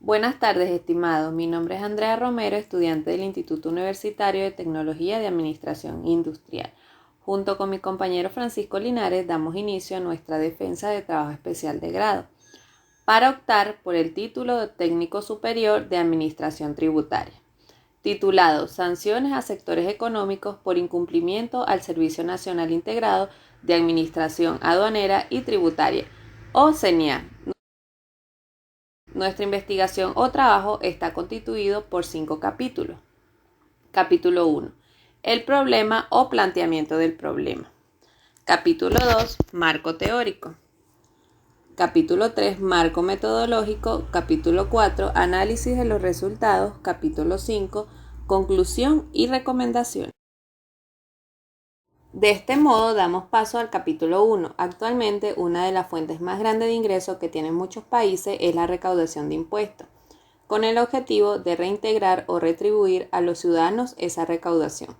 Buenas tardes, estimados. Mi nombre es Andrea Romero, estudiante del Instituto Universitario de Tecnología de Administración Industrial. Junto con mi compañero Francisco Linares damos inicio a nuestra defensa de trabajo especial de grado para optar por el título de Técnico Superior de Administración Tributaria, titulado Sanciones a sectores económicos por incumplimiento al Servicio Nacional Integrado de Administración Aduanera y Tributaria, o CENIA. Nuestra investigación o trabajo está constituido por 5 capítulos. Capítulo 1. El problema o planteamiento del problema. Capítulo 2. Marco teórico. Capítulo 3. Marco metodológico. Capítulo 4. Análisis de los resultados. Capítulo 5. Conclusión y recomendaciones. De este modo damos paso al capítulo 1. Actualmente una de las fuentes más grandes de ingresos que tienen muchos países es la recaudación de impuestos, con el objetivo de reintegrar o retribuir a los ciudadanos esa recaudación,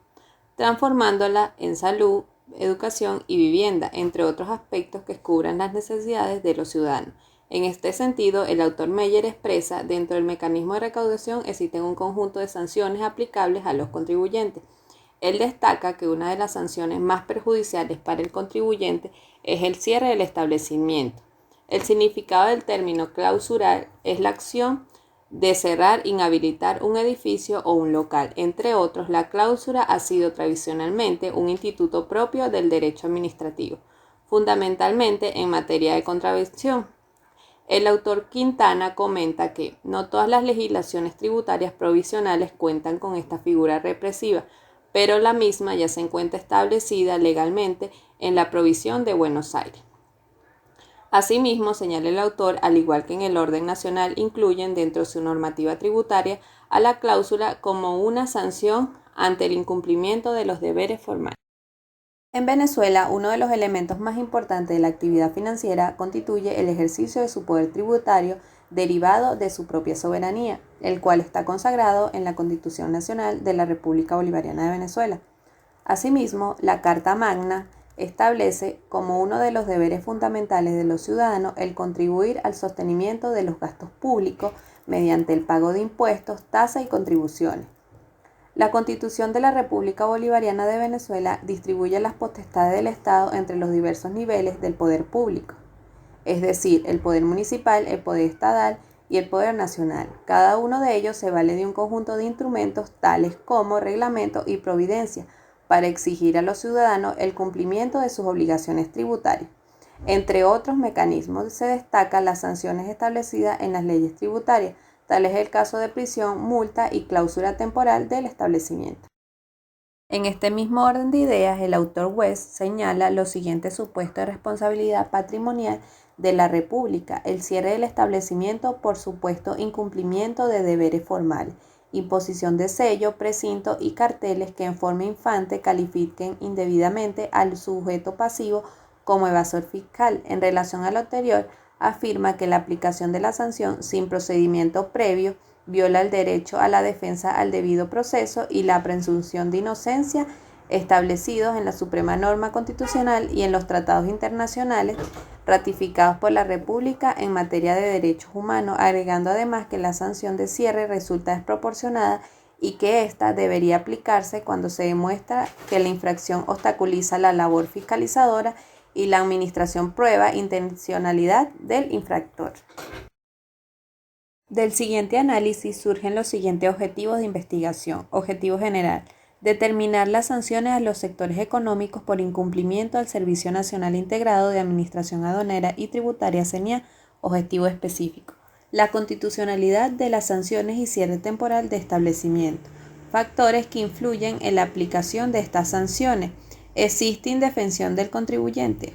transformándola en salud, educación y vivienda, entre otros aspectos que cubran las necesidades de los ciudadanos. En este sentido, el autor Meyer expresa, dentro del mecanismo de recaudación existen un conjunto de sanciones aplicables a los contribuyentes. Él destaca que una de las sanciones más perjudiciales para el contribuyente es el cierre del establecimiento. El significado del término clausurar es la acción de cerrar, inhabilitar un edificio o un local. Entre otros, la clausura ha sido tradicionalmente un instituto propio del derecho administrativo, fundamentalmente en materia de contravención. El autor Quintana comenta que no todas las legislaciones tributarias provisionales cuentan con esta figura represiva, pero la misma ya se encuentra establecida legalmente en la Provisión de Buenos Aires. Asimismo, señala el autor, al igual que en el orden nacional, incluyen dentro de su normativa tributaria a la cláusula como una sanción ante el incumplimiento de los deberes formales. En Venezuela, uno de los elementos más importantes de la actividad financiera constituye el ejercicio de su poder tributario derivado de su propia soberanía, el cual está consagrado en la Constitución Nacional de la República Bolivariana de Venezuela. Asimismo, la Carta Magna establece como uno de los deberes fundamentales de los ciudadanos el contribuir al sostenimiento de los gastos públicos mediante el pago de impuestos, tasas y contribuciones. La Constitución de la República Bolivariana de Venezuela distribuye las potestades del Estado entre los diversos niveles del poder público, es decir, el poder municipal, el poder estatal y el poder nacional. Cada uno de ellos se vale de un conjunto de instrumentos tales como reglamentos y providencias para exigir a los ciudadanos el cumplimiento de sus obligaciones tributarias. Entre otros mecanismos se destacan las sanciones establecidas en las leyes tributarias, tal es el caso de prisión, multa y clausura temporal del establecimiento. En este mismo orden de ideas, el autor West señala los siguientes supuestos de responsabilidad patrimonial de la República: el cierre del establecimiento por supuesto incumplimiento de deberes formales, imposición de sello, precinto y carteles que en forma infante califiquen indebidamente al sujeto pasivo como evasor fiscal. En relación a lo anterior, afirma que la aplicación de la sanción sin procedimiento previo viola el derecho a la defensa al debido proceso y la presunción de inocencia establecidos en la Suprema Norma Constitucional y en los tratados internacionales ratificados por la República en materia de derechos humanos, agregando además que la sanción de cierre resulta desproporcionada y que ésta debería aplicarse cuando se demuestra que la infracción obstaculiza la labor fiscalizadora y la administración prueba intencionalidad del infractor. Del siguiente análisis surgen los siguientes objetivos de investigación. Objetivo general: determinar las sanciones a los sectores económicos por incumplimiento al Servicio Nacional Integrado de Administración Aduanera y Tributaria CENIA. Objetivo específico: la constitucionalidad de las sanciones y cierre temporal de establecimiento. Factores que influyen en la aplicación de estas sanciones. ¿Existe indefensión del contribuyente?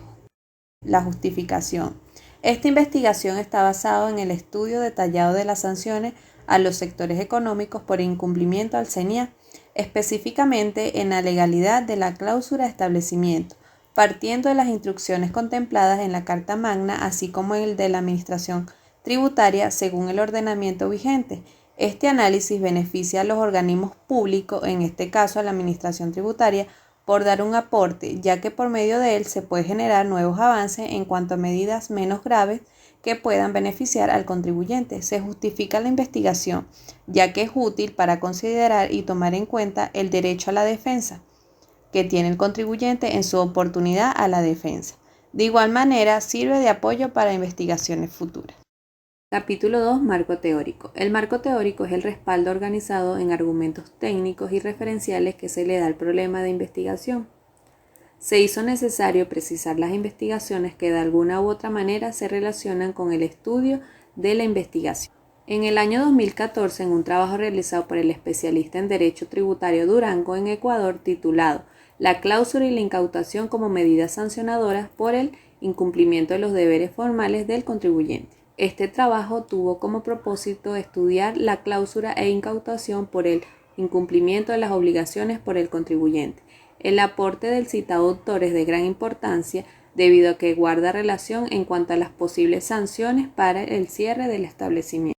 La justificación. Esta investigación está basada en el estudio detallado de las sanciones a los sectores económicos por incumplimiento al CENIA, específicamente en la legalidad de la cláusula de establecimiento, partiendo de las instrucciones contempladas en la Carta Magna, así como en el de la Administración Tributaria según el ordenamiento vigente. Este análisis beneficia a los organismos públicos, en este caso a la Administración Tributaria, por dar un aporte, ya que por medio de él se puede generar nuevos avances en cuanto a medidas menos graves que puedan beneficiar al contribuyente. Se justifica la investigación, ya que es útil para considerar y tomar en cuenta el derecho a la defensa que tiene el contribuyente en su oportunidad a la defensa. De igual manera, sirve de apoyo para investigaciones futuras. Capítulo 2. Marco teórico. El marco teórico es el respaldo organizado en argumentos técnicos y referenciales que se le da al problema de investigación. Se hizo necesario precisar las investigaciones que de alguna u otra manera se relacionan con el estudio de la investigación. En el año 2014, en un trabajo realizado por el especialista en Derecho Tributario Durango en Ecuador titulado La cláusula y la incautación como medidas sancionadoras por el incumplimiento de los deberes formales del contribuyente. Este trabajo tuvo como propósito estudiar la cláusula e incautación por el incumplimiento de las obligaciones por el contribuyente. El aporte del citado autor es de gran importancia debido a que guarda relación en cuanto a las posibles sanciones para el cierre del establecimiento.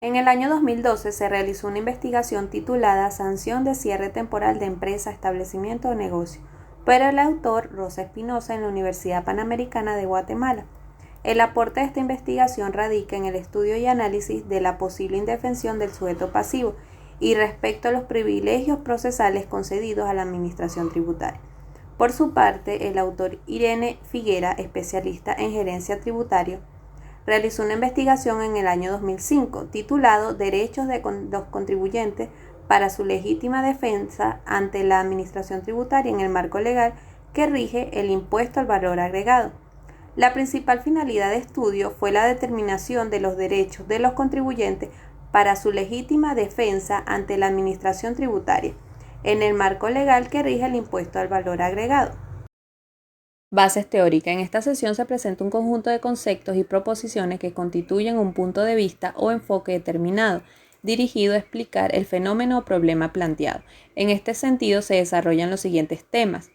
En el año 2012 se realizó una investigación titulada Sanción de cierre temporal de empresa, establecimiento o negocio, por el autor Rosa Espinosa en la Universidad Panamericana de Guatemala. El aporte de esta investigación radica en el estudio y análisis de la posible indefensión del sujeto pasivo y respecto a los privilegios procesales concedidos a la Administración Tributaria. Por su parte, el autor Irene Figuera, especialista en gerencia tributaria, realizó una investigación en el año 2005 titulado Derechos de los contribuyentes para su legítima defensa ante la Administración Tributaria en el marco legal que rige el impuesto al valor agregado. La principal finalidad de estudio fue la determinación de los derechos de los contribuyentes para su legítima defensa ante la Administración Tributaria, en el marco legal que rige el impuesto al valor agregado. Bases teóricas. En esta sesión se presenta un conjunto de conceptos y proposiciones que constituyen un punto de vista o enfoque determinado, dirigido a explicar el fenómeno o problema planteado. En este sentido se desarrollan los siguientes temas: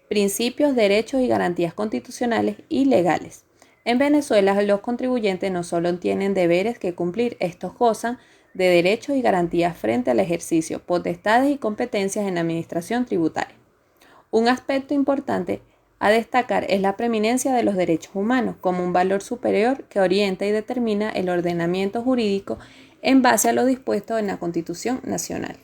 principios, derechos y garantías constitucionales y legales. En Venezuela, los contribuyentes no solo tienen deberes que cumplir, estos gozan de derechos y garantías frente al ejercicio, potestades y competencias en la administración tributaria. Un aspecto importante a destacar es la preeminencia de los derechos humanos como un valor superior que orienta y determina el ordenamiento jurídico en base a lo dispuesto en la Constitución Nacional.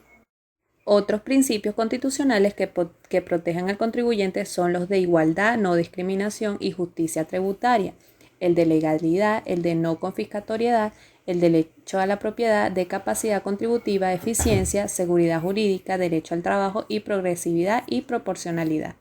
Otros principios constitucionales que protegen al contribuyente son los de igualdad, no discriminación y justicia tributaria, el de legalidad, el de no confiscatoriedad, el derecho a la propiedad, de capacidad contributiva, eficiencia, seguridad jurídica, derecho al trabajo y progresividad y proporcionalidad.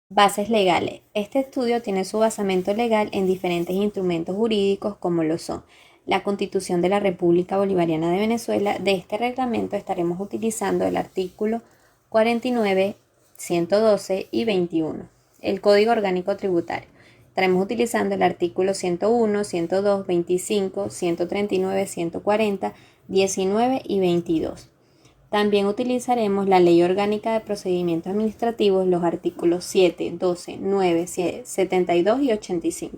Bases legales. Este estudio tiene su basamento legal en diferentes instrumentos jurídicos como lo son la Constitución de la República Bolivariana de Venezuela. De este reglamento estaremos utilizando el artículo 49, 112 y 21. El Código Orgánico Tributario. Estaremos utilizando el artículo 101, 102, 25, 139, 140, 19 y 22. También utilizaremos la Ley Orgánica de Procedimientos Administrativos, los artículos 7, 12, 9, 72 y 85.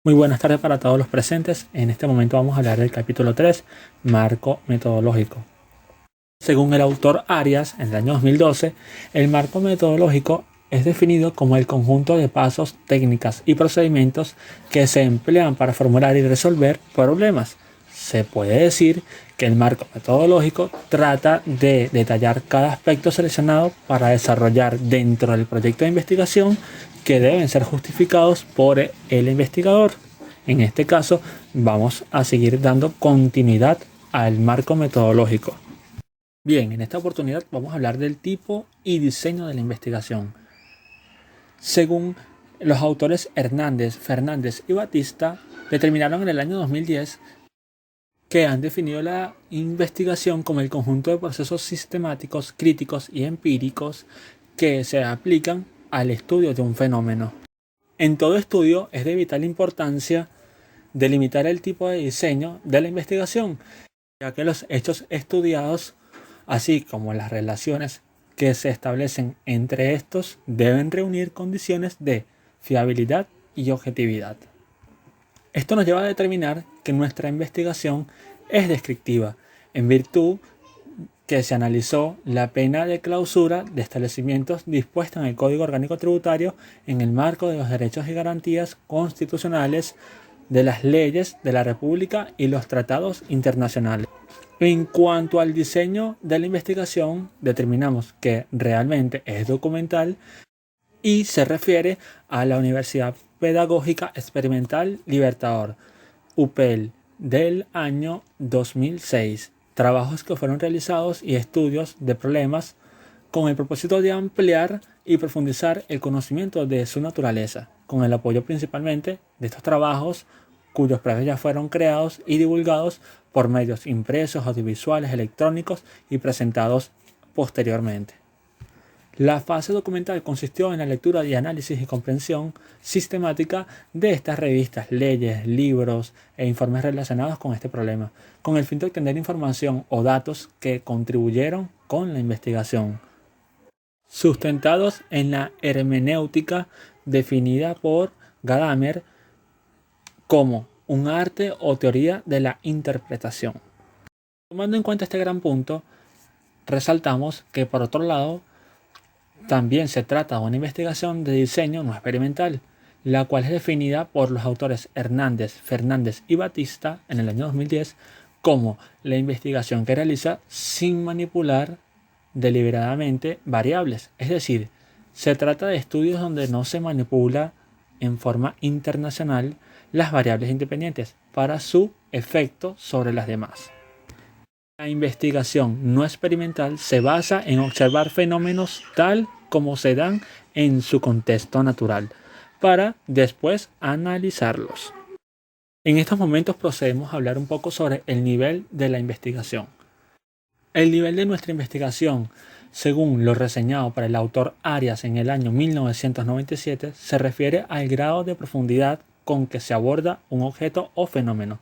Muy buenas tardes para todos los presentes. En este momento vamos a hablar del capítulo 3, Marco Metodológico. Según el autor Arias, en el año 2012, el marco metodológico es definido como el conjunto de pasos, técnicas y procedimientos que se emplean para formular y resolver problemas. Se puede decir que el marco metodológico trata de detallar cada aspecto seleccionado para desarrollar dentro del proyecto de investigación que deben ser justificados por el investigador. En este caso, vamos a seguir dando continuidad al marco metodológico. Bien, en esta oportunidad vamos a hablar del tipo y diseño de la investigación. Según los autores Hernández, Fernández y Batista, determinaron en el año 2010 que han definido la investigación como el conjunto de procesos sistemáticos, críticos y empíricos que se aplican al estudio de un fenómeno. En todo estudio es de vital importancia delimitar el tipo de diseño de la investigación, ya que los hechos estudiados, así como las relaciones que se establecen entre estos, deben reunir condiciones de fiabilidad y objetividad. Esto nos lleva a determinar que nuestra investigación es descriptiva, en virtud que se analizó la pena de clausura de establecimientos dispuesta en el Código Orgánico Tributario en el marco de los derechos y garantías constitucionales de las leyes de la República y los tratados internacionales. En cuanto al diseño de la investigación, determinamos que realmente es documental y se refiere a la Universidad Pedagógica Experimental Libertador, UPEL, del año 2006. Trabajos que fueron realizados y estudios de problemas con el propósito de ampliar y profundizar el conocimiento de su naturaleza, con el apoyo principalmente de estos trabajos cuyos precios ya fueron creados y divulgados por medios impresos, audiovisuales, electrónicos y presentados posteriormente. La fase documental consistió en la lectura y análisis y comprensión sistemática de estas revistas, leyes, libros e informes relacionados con este problema, con el fin de obtener información o datos que contribuyeron con la investigación, sustentados en la hermenéutica definida por Gadamer como un arte o teoría de la interpretación. Tomando en cuenta este gran punto, resaltamos que por otro lado, también se trata de una investigación de diseño no experimental, la cual es definida por los autores Hernández, Fernández y Batista en el año 2010 como la investigación que realiza sin manipular deliberadamente variables. Es decir, se trata de estudios donde no se manipula en forma internacional las variables independientes para su efecto sobre las demás. La investigación no experimental se basa en observar fenómenos tal como se dan en su contexto natural, para después analizarlos. En estos momentos procedemos a hablar un poco sobre el nivel de la investigación. El nivel de nuestra investigación, según lo reseñado por el autor Arias en el año 1997, se refiere al grado de profundidad con que se aborda un objeto o fenómeno.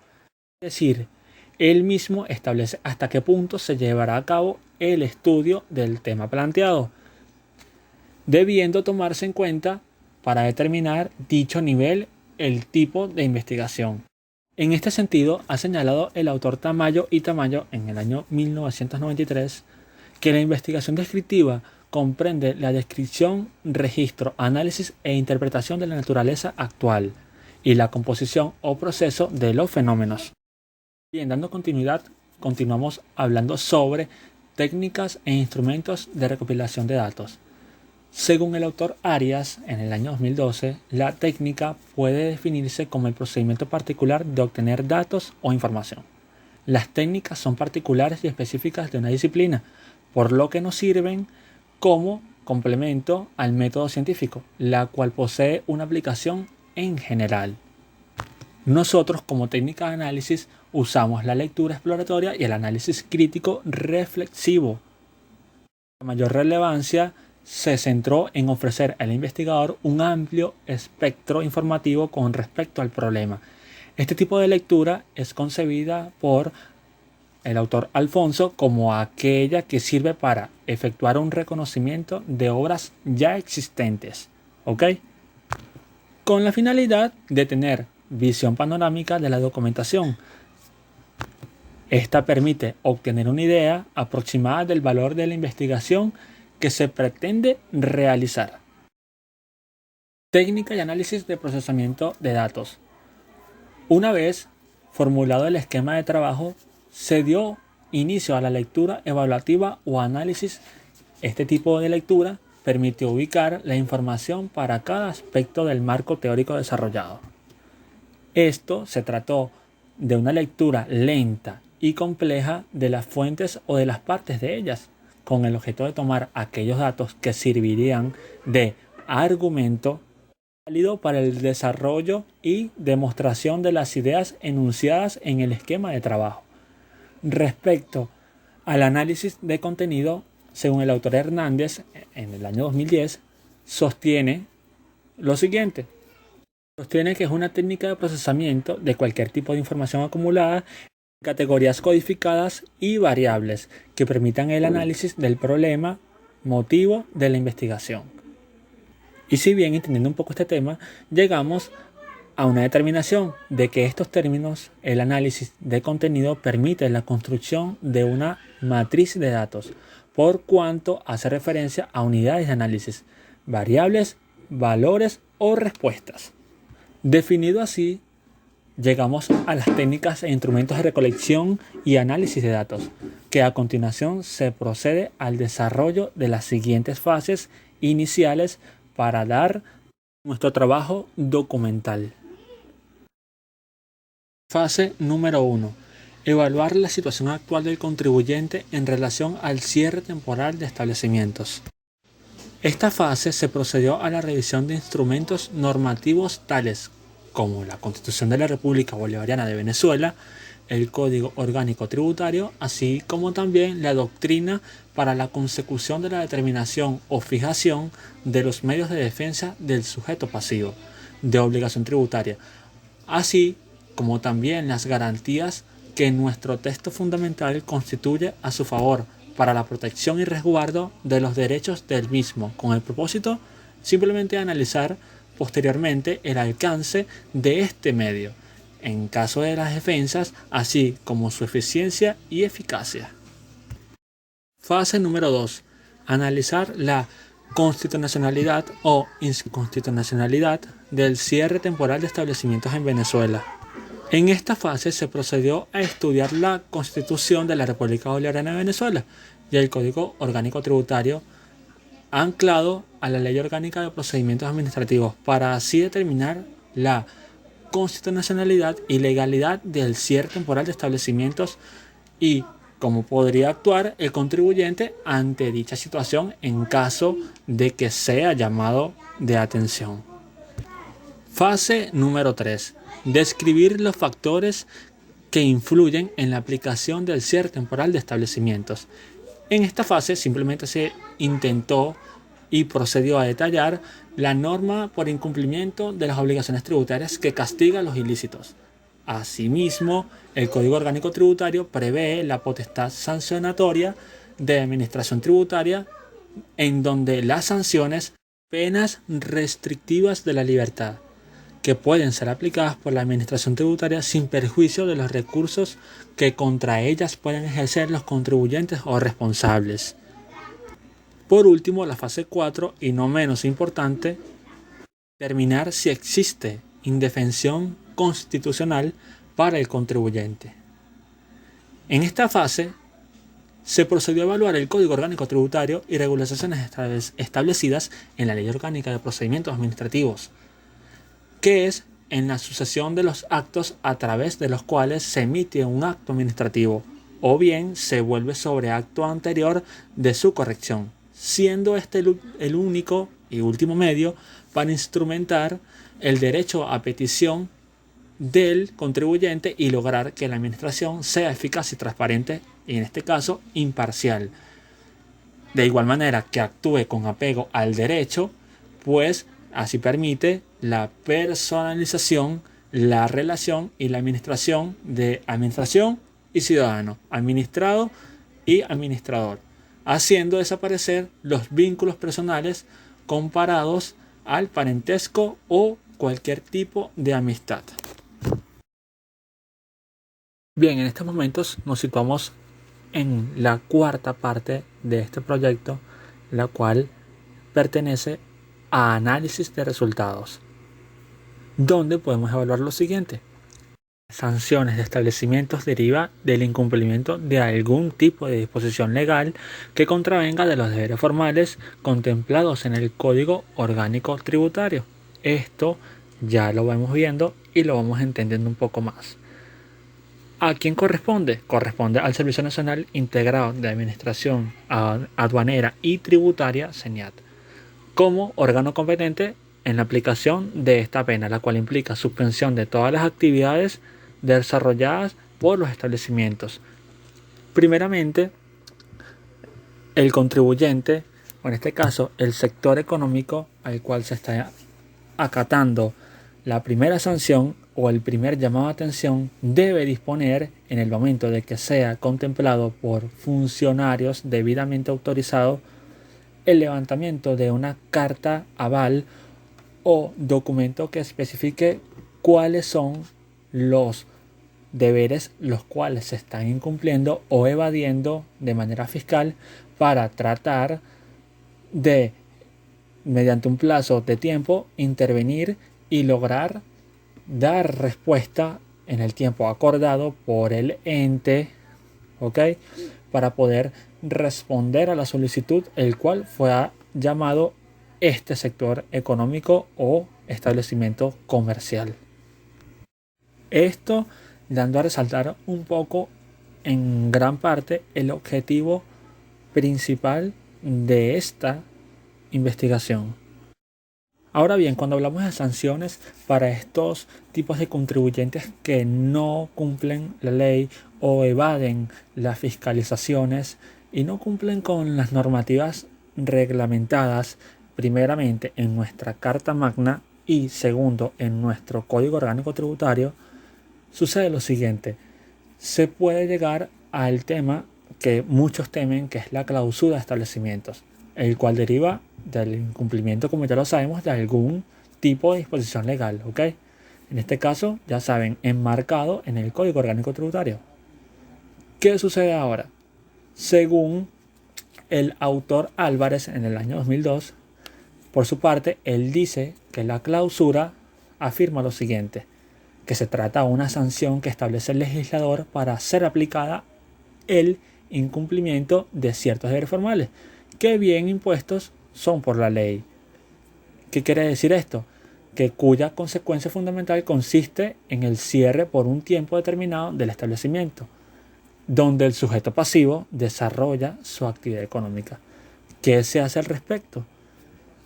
Es decir, él mismo establece hasta qué punto se llevará a cabo el estudio del tema planteado, debiendo tomarse en cuenta para determinar dicho nivel el tipo de investigación. En este sentido, ha señalado el autor Tamayo y Tamayo en el año 1993 que la investigación descriptiva comprende la descripción, registro, análisis e interpretación de la naturaleza actual y la composición o proceso de los fenómenos. Bien, dando continuidad, continuamos hablando sobre técnicas e instrumentos de recopilación de datos. Según el autor Arias, en el año 2012, la técnica puede definirse como el procedimiento particular de obtener datos o información. Las técnicas son particulares y específicas de una disciplina, por lo que nos sirven como complemento al método científico, la cual posee una aplicación en general. Nosotros, como técnica de análisis, usamos la lectura exploratoria y el análisis crítico reflexivo. La mayor relevancia se centró en ofrecer al investigador un amplio espectro informativo con respecto al problema. Este tipo de lectura es concebida por el autor Alfonso como aquella que sirve para efectuar un reconocimiento de obras ya existentes, ¿ok? Con la finalidad de tener visión panorámica de la documentación. Esta permite obtener una idea aproximada del valor de la investigación que se pretende realizar. Técnica y análisis de procesamiento de datos. Una vez formulado el esquema de trabajo, se dio inicio a la lectura evaluativa o análisis. Este tipo de lectura permitió ubicar la información para cada aspecto del marco teórico desarrollado. Esto se trató de una lectura lenta y compleja de las fuentes o de las partes de ellas, con el objeto de tomar aquellos datos que servirían de argumento válido para el desarrollo y demostración de las ideas enunciadas en el esquema de trabajo. Respecto al análisis de contenido, según el autor Hernández, en el año 2010, sostiene lo siguiente. Sostiene que es una técnica de procesamiento de cualquier tipo de información acumulada en categorías codificadas y variables que permitan el análisis del problema, motivo de la investigación. Y si bien, entendiendo un poco este tema, llegamos a una determinación de que estos términos, el análisis de contenido permite la construcción de una matriz de datos, por cuanto hace referencia a unidades de análisis, variables, valores o respuestas. Definido así, llegamos a las técnicas e instrumentos de recolección y análisis de datos, que a continuación se procede al desarrollo de las siguientes fases iniciales para dar nuestro trabajo documental. Fase número 1. Evaluar la situación actual del contribuyente en relación al cierre temporal de establecimientos. Esta fase se procedió a la revisión de instrumentos normativos tales como la Constitución de la República Bolivariana de Venezuela, el Código Orgánico Tributario, así como también la doctrina para la consecución de la determinación o fijación de los medios de defensa del sujeto pasivo de obligación tributaria, así como también las garantías que nuestro texto fundamental constituye a su favor para la protección y resguardo de los derechos del mismo, con el propósito simplemente de analizar posteriormente el alcance de este medio, en caso de las defensas, así como su eficiencia y eficacia. Fase número 2. Analizar la constitucionalidad o inconstitucionalidad del cierre temporal de establecimientos en Venezuela. En esta fase se procedió a estudiar la Constitución de la República Bolivariana de Venezuela y el Código Orgánico Tributario anclado a la Ley Orgánica de Procedimientos Administrativos para así determinar la constitucionalidad y legalidad del cierre temporal de establecimientos y cómo podría actuar el contribuyente ante dicha situación en caso de que sea llamado de atención. Fase número 3. Describir los factores que influyen en la aplicación del cierre temporal de establecimientos. En esta fase simplemente se intentó y procedió a detallar la norma por incumplimiento de las obligaciones tributarias que castiga los ilícitos. Asimismo, el Código Orgánico Tributario prevé la potestad sancionatoria de administración tributaria, en donde las sanciones, penas restrictivas de la libertad, que pueden ser aplicadas por la administración tributaria sin perjuicio de los recursos que contra ellas pueden ejercer los contribuyentes o responsables. Por último, la fase 4, y no menos importante, determinar si existe indefensión constitucional para el contribuyente. En esta fase se procedió a evaluar el Código Orgánico Tributario y regulaciones establecidas en la Ley Orgánica de Procedimientos Administrativos, que es en la sucesión de los actos a través de los cuales se emite un acto administrativo o bien se vuelve sobre acto anterior de su corrección, siendo este el único y último medio para instrumentar el derecho a petición del contribuyente y lograr que la administración sea eficaz y transparente y en este caso imparcial. De igual manera que actúe con apego al derecho, pues así permite la personalización, la relación y la administración de administración y ciudadano, administrado y administrador, haciendo desaparecer los vínculos personales comparados al parentesco o cualquier tipo de amistad. Bien, en estos momentos nos situamos en la cuarta parte de este proyecto, la cual pertenece a análisis de resultados, donde podemos evaluar lo siguiente. Sanciones de establecimientos deriva del incumplimiento de algún tipo de disposición legal que contravenga de los deberes formales contemplados en el Código Orgánico Tributario. Esto ya lo vamos viendo y lo vamos entendiendo un poco más. ¿A quién corresponde? Corresponde al Servicio Nacional Integrado de Administración Aduanera y Tributaria, SENIAT, como órgano competente en la aplicación de esta pena, la cual implica suspensión de todas las actividades desarrolladas por los establecimientos. Primeramente, el contribuyente, o en este caso el sector económico al cual se está acatando la primera sanción o el primer llamado de atención, debe disponer, en el momento de que sea contemplado por funcionarios debidamente autorizados, el levantamiento de una carta aval o documento que especifique cuáles son los deberes los cuales se están incumpliendo o evadiendo de manera fiscal para tratar de, mediante un plazo de tiempo, intervenir y lograr dar respuesta en el tiempo acordado por el ente, ¿ok? Para poder responder a la solicitud el cual fue llamado este sector económico o establecimiento comercial. Esto dando a resaltar un poco, en gran parte, el objetivo principal de esta investigación. Ahora bien, cuando hablamos de sanciones para estos tipos de contribuyentes que no cumplen la ley o evaden las fiscalizaciones y no cumplen con las normativas reglamentadas, primeramente en nuestra Carta Magna y segundo en nuestro Código Orgánico Tributario, sucede lo siguiente: se puede llegar al tema que muchos temen, que es la clausura de establecimientos, el cual deriva del incumplimiento, como ya lo sabemos, de algún tipo de disposición legal, ¿ok? En este caso, ya saben, enmarcado en el Código Orgánico Tributario. ¿Qué sucede ahora? Según el autor Álvarez en el año 2002, por su parte, él dice que la clausura afirma lo siguiente: que se trata de una sanción que establece el legislador para ser aplicada el incumplimiento de ciertos deberes formales, que bien impuestos son por la ley. ¿Qué quiere decir esto? Que cuya consecuencia fundamental consiste en el cierre por un tiempo determinado del establecimiento, donde el sujeto pasivo desarrolla su actividad económica. ¿Qué se hace al respecto?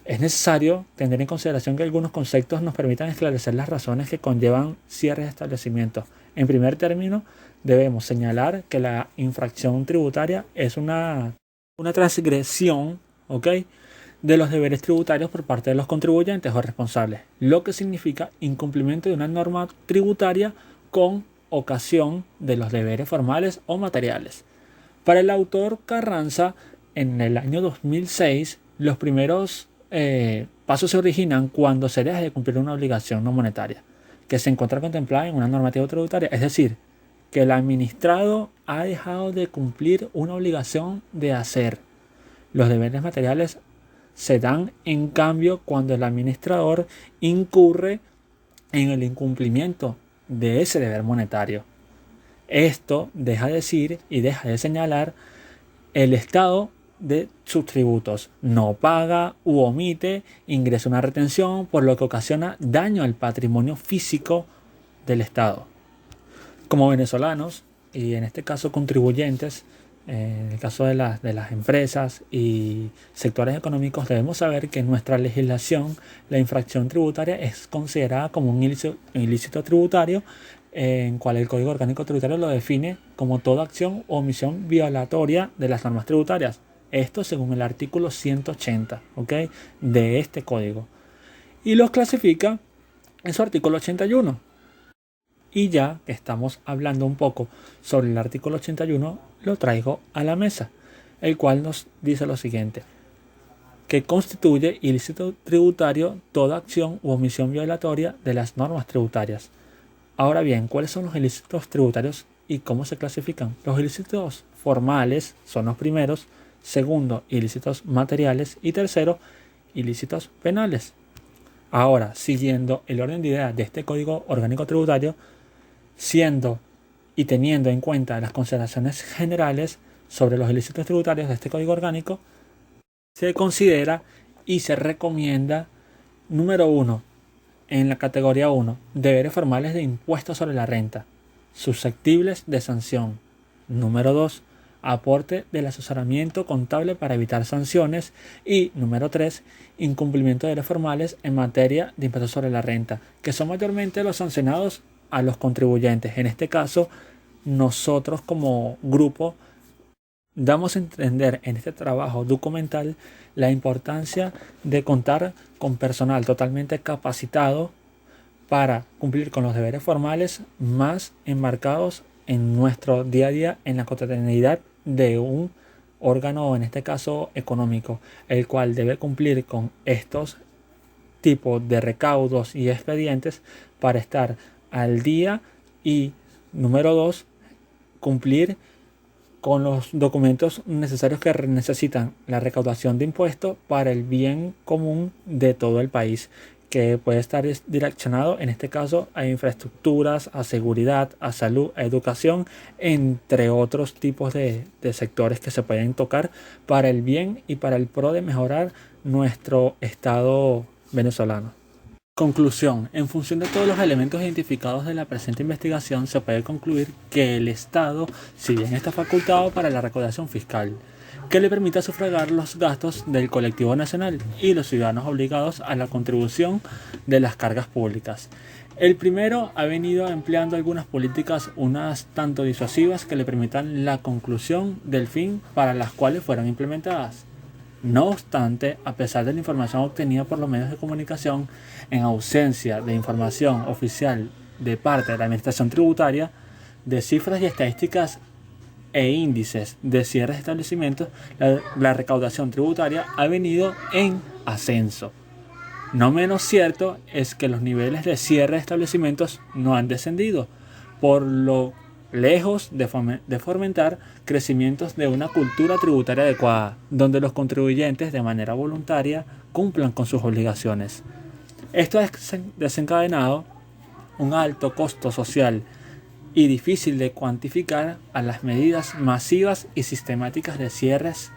Es necesario tener en consideración que algunos conceptos nos permitan esclarecer las razones que conllevan cierres de establecimientos. En primer término, debemos señalar que la infracción tributaria es una transgresión, ¿ok?, de los deberes tributarios por parte de los contribuyentes o responsables, lo que significa incumplimiento de una norma tributaria con ocasión de los deberes formales o materiales. Para el autor Carranza, en el año 2006, los primeros pasos se originan cuando se deja de cumplir una obligación no monetaria que se encuentra contemplada en una normativa tributaria, es decir, que el administrado ha dejado de cumplir una obligación de hacer. Los deberes materiales se dan, en cambio, cuando el administrador incurre en el incumplimiento de ese deber monetario. Esto deja de decir y deja de señalar el estado de sus tributos. No paga u omite, ingresa una retención, por lo que ocasiona daño al patrimonio físico del Estado. Como venezolanos, y en este caso contribuyentes, en el caso de las empresas y sectores económicos, debemos saber que en nuestra legislación la infracción tributaria es considerada como un ilícito tributario, en cual el Código Orgánico Tributario lo define como toda acción o omisión violatoria de las normas tributarias. Esto según el artículo 180, ¿ok?, de este código. Y los clasifica en su artículo 81. Y ya que estamos hablando un poco sobre el artículo 81, lo traigo a la mesa, el cual nos dice lo siguiente: que constituye ilícito tributario toda acción u omisión violatoria de las normas tributarias. Ahora bien, ¿cuáles son los ilícitos tributarios y cómo se clasifican? Los ilícitos formales son los primeros, segundo, ilícitos materiales y tercero, ilícitos penales. Ahora, siguiendo el orden de ideas de este Código Orgánico Tributario, siendo y teniendo en cuenta las consideraciones generales sobre los ilícitos tributarios de este Código Orgánico, se considera y se recomienda, número 1, en la categoría 1, deberes formales de impuestos sobre la renta, susceptibles de sanción. Número 2, aporte del asesoramiento contable para evitar sanciones. Y número 3, incumplimiento de deberes formales en materia de impuestos sobre la renta, que son mayormente los sancionados a los contribuyentes. En este caso, nosotros como grupo damos a entender en este trabajo documental la importancia de contar con personal totalmente capacitado para cumplir con los deberes formales más enmarcados en nuestro día a día, en la cotidianidad de un órgano, en este caso económico, el cual debe cumplir con estos tipos de recaudos y expedientes para estar al día y, número 2, cumplir con los documentos necesarios que necesitan la recaudación de impuestos para el bien común de todo el país, que puede estar direccionado en este caso a infraestructuras, a seguridad, a salud, a educación, entre otros tipos de sectores que se pueden tocar para el bien y para el pro de mejorar nuestro Estado venezolano. Conclusión. En función de todos los elementos identificados de la presente investigación, se puede concluir que el Estado, si bien está facultado para la recaudación fiscal, que le permita sufragar los gastos del colectivo nacional y los ciudadanos obligados a la contribución de las cargas públicas. El primero ha venido empleando algunas políticas, unas tanto disuasivas que le permitan la conclusión del fin para las cuales fueron implementadas. No obstante, a pesar de la información obtenida por los medios de comunicación, en ausencia de información oficial de parte de la Administración Tributaria, de cifras y estadísticas e índices de cierres de establecimientos, la recaudación tributaria ha venido en ascenso. No menos cierto es que los niveles de cierre de establecimientos no han descendido, por lo lejos de fomentar crecimientos de una cultura tributaria adecuada, donde los contribuyentes de manera voluntaria cumplan con sus obligaciones. Esto ha desencadenado un alto costo social y difícil de cuantificar a las medidas masivas y sistemáticas de cierres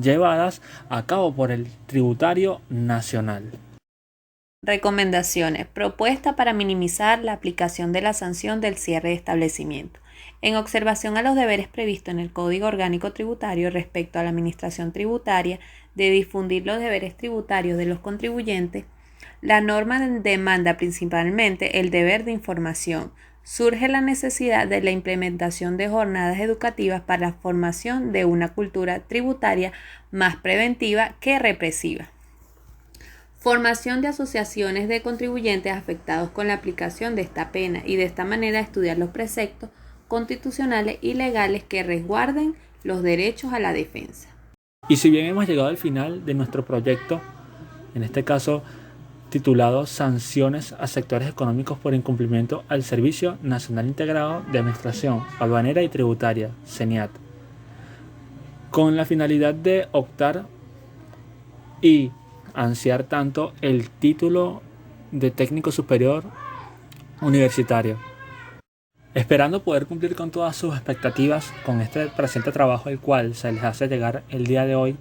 llevadas a cabo por el tributario nacional. Recomendaciones. Propuesta para minimizar la aplicación de la sanción del cierre de establecimiento. En observación a los deberes previstos en el Código Orgánico Tributario respecto a la administración tributaria de difundir los deberes tributarios de los contribuyentes, la norma demanda principalmente el deber de información. Surge la necesidad de la implementación de jornadas educativas para la formación de una cultura tributaria más preventiva que represiva. Formación de asociaciones de contribuyentes afectados con la aplicación de esta pena y de esta manera estudiar los preceptos constitucionales y legales que resguarden los derechos a la defensa. Y si bien hemos llegado al final de nuestro proyecto, en este caso titulado Sanciones a sectores económicos por incumplimiento al Servicio Nacional Integrado de Administración Aduanera y Tributaria, SENIAT, con la finalidad de optar y ansiar tanto el título de técnico superior universitario, esperando poder cumplir con todas sus expectativas con este presente trabajo, el cual se les hace llegar el día de hoy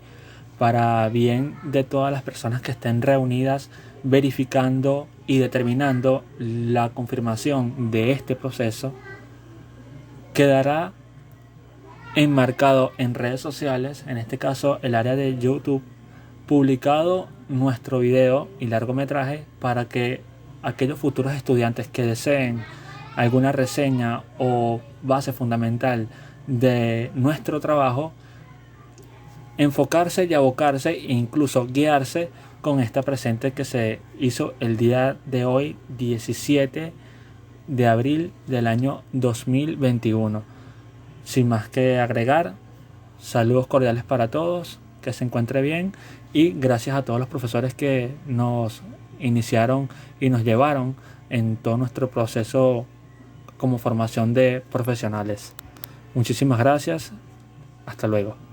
para bien de todas las personas que estén reunidas verificando y determinando la confirmación de este proceso. Quedará enmarcado en redes sociales, en este caso el área de YouTube, publicado nuestro video y largometraje para que aquellos futuros estudiantes que deseen alguna reseña o base fundamental de nuestro trabajo, enfocarse y abocarse e incluso guiarse con esta presente que se hizo el día de hoy, 17 de abril del año 2021. Sin más que agregar, saludos cordiales para todos, que se encuentre bien y gracias a todos los profesores que nos iniciaron y nos llevaron en todo nuestro proceso como formación de profesionales. Muchísimas gracias. Hasta luego.